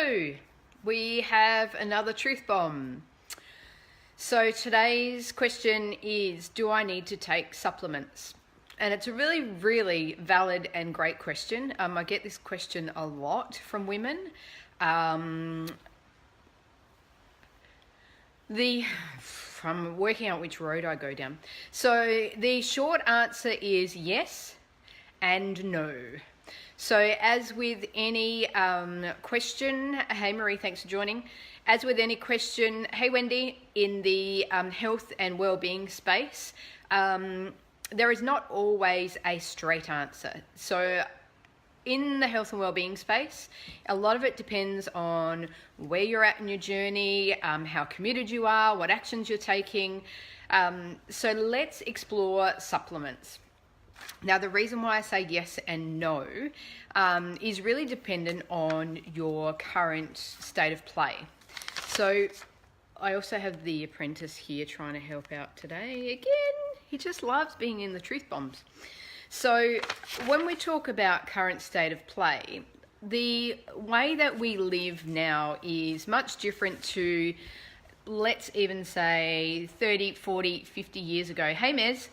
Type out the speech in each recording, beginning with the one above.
Hello, we have another truth bomb. So today's question is, do I need to take supplements? And it's a really, really valid and great question. I get this question a lot from women. I'm working out which road I go down. So the short answer is yes and no. So as with any question, hey Marie, thanks for joining. As with any question, hey Wendy, in the health and well-being space, there is not always a straight answer. So in the health and well-being space, a lot of it depends on where you're at in your journey, how committed you are, what actions you're taking. So let's explore supplements. Now, the reason why I say yes and no is really dependent on your current state of play. So I also have the apprentice here trying to help out today. Again, he just loves being in the truth bombs. So when we talk about current state of play, the way that we live now is much different to, let's even say, 30, 40, 50 years ago. Hey, Mez.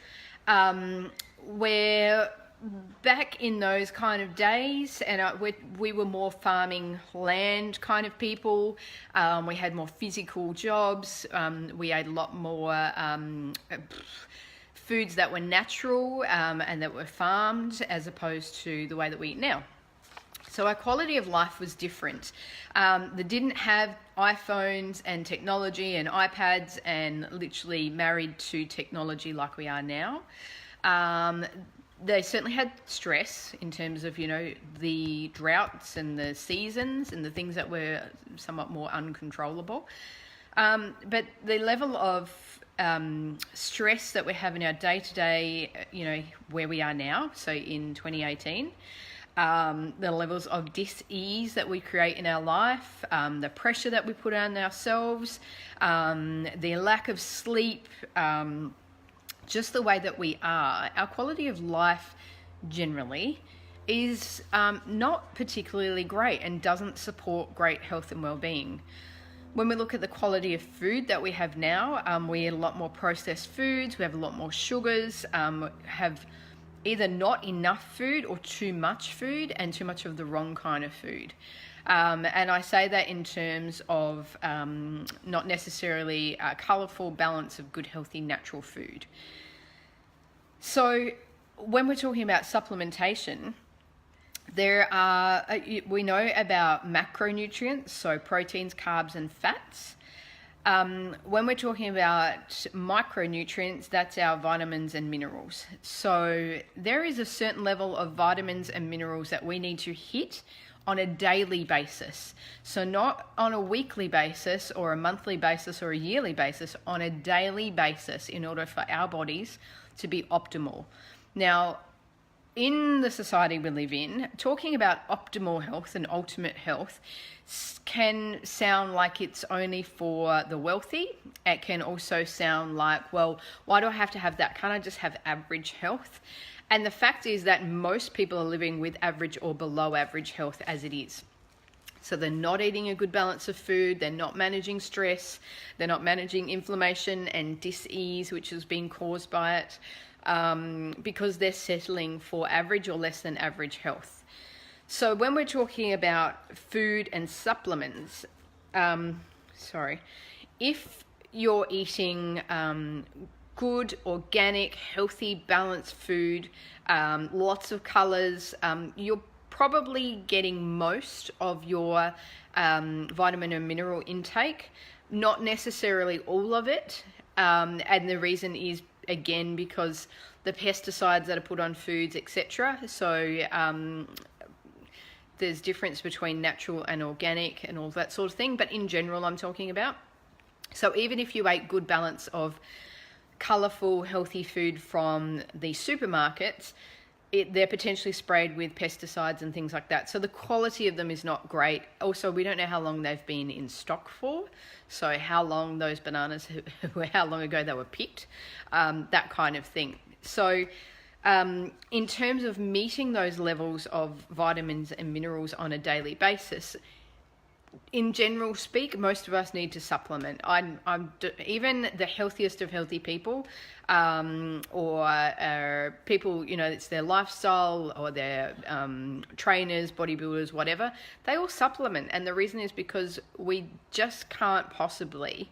Where back in those kind of days, and we were more farming land kind of people. We had more physical jobs. We ate a lot more foods that were natural and that were farmed, as opposed to the way that we eat now. So our quality of life was different. They didn't have iPhones and technology and iPads and literally married to technology like we are now. They certainly had stress in terms of, the droughts and the seasons and the things that were somewhat more uncontrollable. But the level of stress that we have in our day-to-day, where we are now, so in 2018, the levels of dis-ease that we create in our life, the pressure that we put on ourselves, the lack of sleep, just the way that we are, our quality of life generally is not particularly great and doesn't support great health and well-being. When we look at the quality of food that we have now, we eat a lot more processed foods, we have a lot more sugars, have either not enough food or too much food and too much of the wrong kind of food. And I say that in terms of not necessarily a colourful balance of good, healthy, natural food. So when we're talking about supplementation, we know about macronutrients, so proteins, carbs, and fats. When we're talking about micronutrients, that's our vitamins and minerals. So there is a certain level of vitamins and minerals that we need to hit on a daily basis. So not on a weekly basis or a monthly basis or a yearly basis, on a daily basis in order for our bodies to be optimal. Now, in the society we live in, talking about optimal health and ultimate health can sound like it's only for the wealthy. It can also sound like, well, why do I have to have that? Can't I just have average health? And the fact is that most people are living with average or below average health as it is. So they're not eating a good balance of food, they're not managing stress, they're not managing inflammation and dis-ease, which has been caused by it, because they're settling for average or less than average health. So when we're talking about food and supplements, if you're eating good, organic, healthy, balanced food, lots of colours, you're probably getting most of your vitamin and mineral intake, not necessarily all of it. And the reason is, again, because the pesticides that are put on foods, etc. So there's difference between natural and organic and all that sort of thing. But in general, I'm talking about. So even if you ate good balance of colourful, healthy food from the supermarkets, they're potentially sprayed with pesticides and things like that. So the quality of them is not great. Also, we don't know how long they've been in stock for. So how long those bananas, how long ago they were picked, that kind of thing. So in terms of meeting those levels of vitamins and minerals on a daily basis, in general speak, most of us need to supplement. Even the healthiest of healthy people, or people, it's their lifestyle, or their trainers, bodybuilders, whatever, they all supplement. And the reason is because we just can't possibly,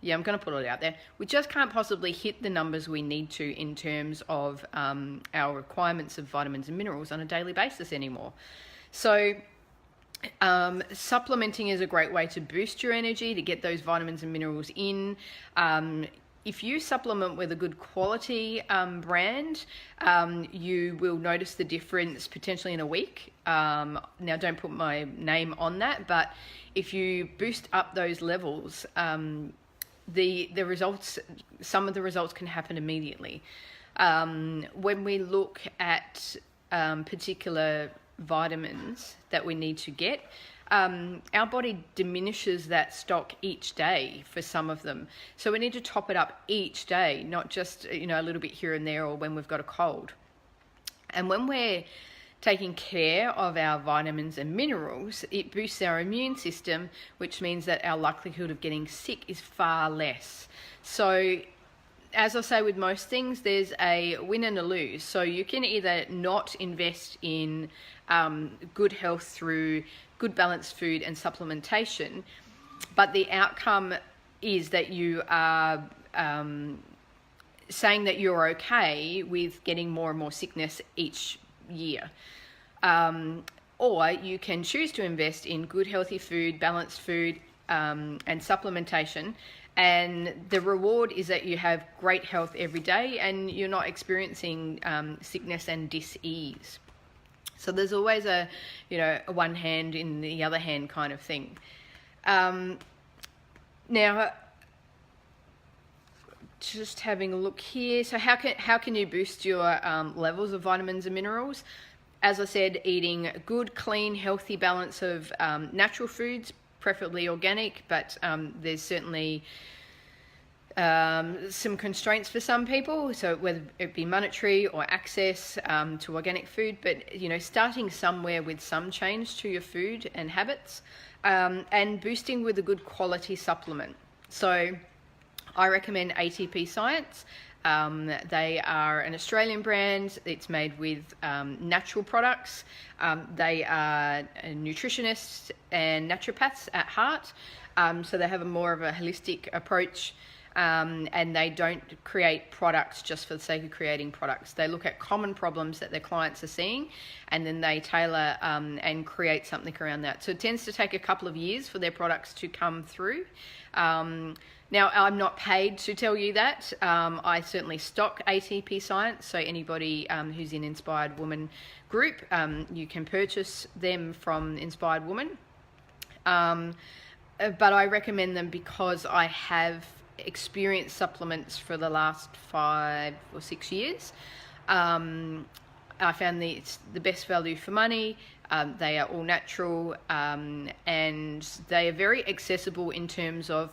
I'm going to put it out there, we just can't possibly hit the numbers we need to in terms of our requirements of vitamins and minerals on a daily basis anymore. So supplementing is a great way to boost your energy, to get those vitamins and minerals in. If you supplement with a good quality brand, you will notice the difference potentially in a week. Now, don't put my name on that, but if you boost up those levels, the results, some of the results can happen immediately. When we look at particular vitamins that we need to get, our body diminishes that stock each day for some of them. So we need to top it up each day, not just, a little bit here and there, or when we've got a cold. And when we're taking care of our vitamins and minerals, it boosts our immune system, which means that our likelihood of getting sick is far less. So as I say with most things, there's a win and a lose. So you can either not invest in good health through good balanced food and supplementation, but the outcome is that you are saying that you're okay with getting more and more sickness each year. Or you can choose to invest in good healthy food, balanced food, and supplementation, and the reward is that you have great health every day and you're not experiencing sickness and dis-ease. So there's always a one hand in the other hand kind of thing. Now, just having a look here. So how can you boost your levels of vitamins and minerals? As I said, eating good, clean, healthy balance of natural foods, preferably organic, but there's certainly some constraints for some people, so whether it be monetary or access to organic food, but starting somewhere with some change to your food and habits, and boosting with a good quality supplement. So I recommend ATP Science. They are an Australian brand. It's made with natural products. They are nutritionists and naturopaths at heart, so they have a more of a holistic approach, and they don't create products just for the sake of creating products. They look at common problems that their clients are seeing, and then they tailor and create something around that. So it tends to take a couple of years for their products to come through. Now, I'm not paid to tell you that. I certainly stock ATP Science, so anybody who's in Inspired Woman group, you can purchase them from Inspired Woman. But I recommend them because I have experienced supplements for the last 5 or 6 years. I found it's the best value for money. They are all natural, and they are very accessible in terms of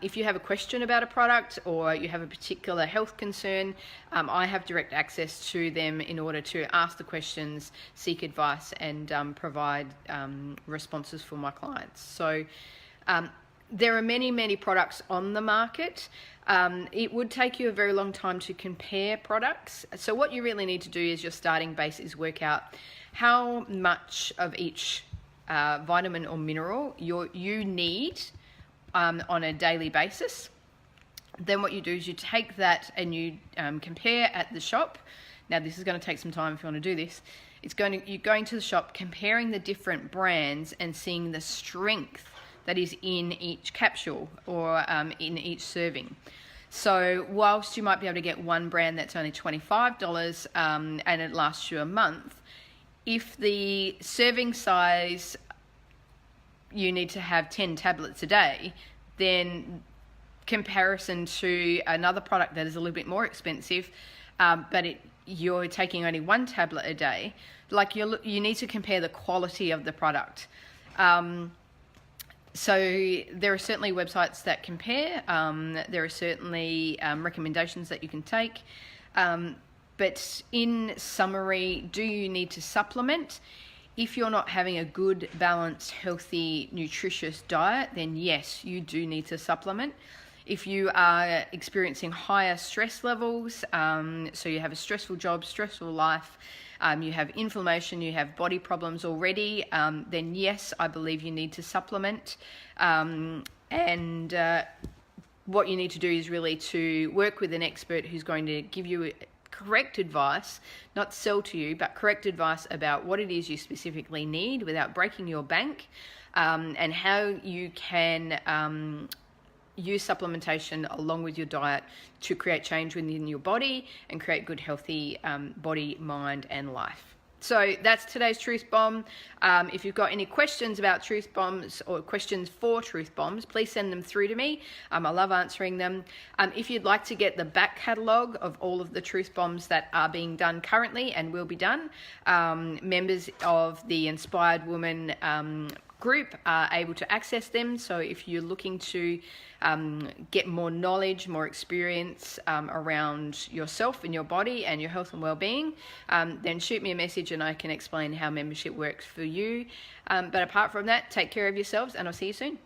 if you have a question about a product or you have a particular health concern, I have direct access to them in order to ask the questions, seek advice, and provide responses for my clients. So there are many, many products on the market. It would take you a very long time to compare products. So what you really need to do is your starting base is work out how much of each vitamin or mineral you need on a daily basis. Then what you do is you take that and you compare at the shop. Now this is going to take some time if you want to do this. You're going to the shop, comparing the different brands and seeing the strength that is in each capsule or in each serving. So whilst you might be able to get one brand that's only $25 and it lasts you a month, if the serving size you need to have 10 tablets a day, then comparison to another product that is a little bit more expensive, but you're taking only 1 tablet a day, like you need to compare the quality of the product. So there are certainly websites that compare. There are certainly recommendations that you can take. But in summary, do you need to supplement? If you're not having a good, balanced, healthy, nutritious diet, then yes, you do need to supplement. If you are experiencing higher stress levels, so you have a stressful job, stressful life, you have inflammation, you have body problems already, then yes, I believe you need to supplement. What you need to do is really to work with an expert who's going to give you correct advice, not sell to you, but correct advice about what it is you specifically need without breaking your bank, and how you can use supplementation along with your diet to create change within your body and create good, healthy body, mind, and life. So that's today's Truth Bomb. If you've got any questions about Truth Bombs or questions for Truth Bombs, please send them through to me. I love answering them. If you'd like to get the back catalogue of all of the Truth Bombs that are being done currently and will be done, members of the Inspired Woman group are able to access them. So if you're looking to get more knowledge, more experience around yourself and your body and your health and well-being, then shoot me a message and I can explain how membership works for you. But apart from that, take care of yourselves and I'll see you soon.